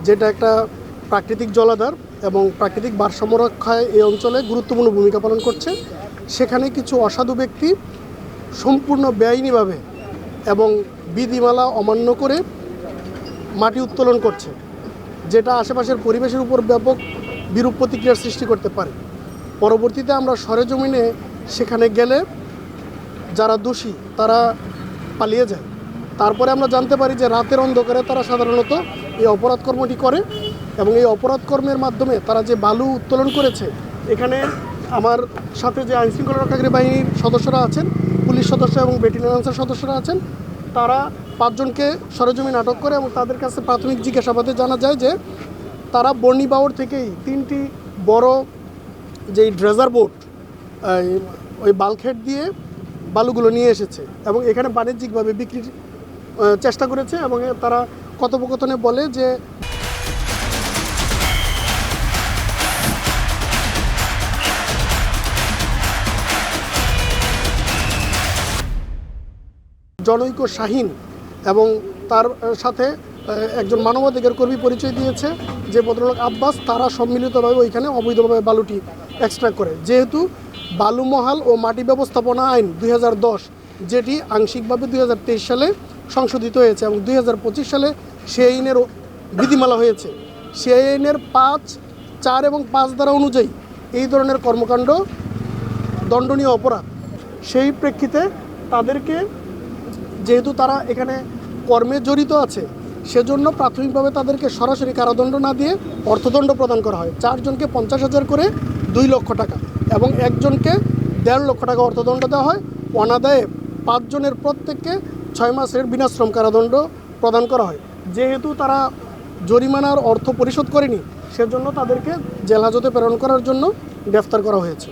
যেটা একটা প্রাকৃতিক জলাধার এবং প্রাকৃতিক ভারসাম্য রক্ষায় এই অঞ্চলে গুরুত্বপূর্ণ ভূমিকা পালন করছে। সেখানে কিছু অসাধু ব্যক্তি সম্পূর্ণ বেআইনিভাবে এবং বিধিমালা অমান্য করে মাটি উত্তোলন করছে, যেটা আশেপাশের পরিবেশের উপর ব্যাপক বিরূপ প্রতিক্রিয়ার সৃষ্টি করতে পারে। পরবর্তীতে আমরা সরেজমিনে সেখানে গেলে যারা দোষী তারা পালিয়ে যায়। তারপরে আমরা জানতে পারি যে রাতের অন্ধকারে তারা সাধারণত এই অপরাধ কর্মটি করে এবং এই অপরাধ কর্মের মাধ্যমে তারা যে বালু উত্তোলন করেছে, এখানে আমার সাথে যে আইনশৃঙ্খলা রক্ষাকারী বাহিনীর সদস্যরা আছেন, পুলিশ সদস্য এবং ব্যাটালিয়নের সদস্যরা আছেন, তারা 5 জনকে সরেজমিন আটক করে এবং তাদের কাছে প্রাথমিক জিজ্ঞাসাবাদে জানা যায় যে তারা বর্ণিবাওর থেকেই 3টি বড় যেই ড্রেজার বোট ওই বাল্কহেড দিয়ে বালুগুলো নিয়ে এসেছে এবং এখানে বাণিজ্যিকভাবে বিক্রির চেষ্টা করেছে। এবং তারা কথোপকথনে বলে যে জনৈক শাহিন এবং তার সাথে একজন মানবাধিকার কর্মী পরিচয় দিয়েছে যে ভদ্রলোক আব্বাস, তারা সম্মিলিতভাবে ওইখানে অবৈধভাবে বালুটি এক্সট্রাক্ট করে। যেহেতু বালুমহাল ও মাটি ব্যবস্থাপনা আইন 2010, যেটি আংশিকভাবে 2023 সালে সংশোধিত হয়েছে এবং 2025 সালে সেই আইনের বিধিমালা হয়েছে, সেই আইনের 5, 4 এবং 5 ধারা অনুযায়ী এই ধরনের কর্মকাণ্ড দণ্ডনীয় অপরাধ। সেই প্রেক্ষিতে তাদেরকে, যেহেতু তারা এখানে কর্মে জড়িত আছে, সেজন্য প্রাথমিকভাবে তাদেরকে সরাসরি কারাদণ্ড না দিয়ে অর্থদণ্ড প্রদান করা হয়। 4 জনকে 50,000 করে 2 লক্ষ টাকা এবং 1 জনকে 1.5 লক্ষ টাকা অর্থদণ্ড দেওয়া হয়। অনাদায়ে 5 জনের প্রত্যেককে 6 মাসের বিনাশ্রম কারাদণ্ড প্রদান করা হয়। যেহেতু তারা জরিমানার অর্থ পরিশোধ করেনি, সেজন্য তাদেরকে জেল হাজতে প্রেরণ করার জন্য গ্রেফতার করা হয়েছে।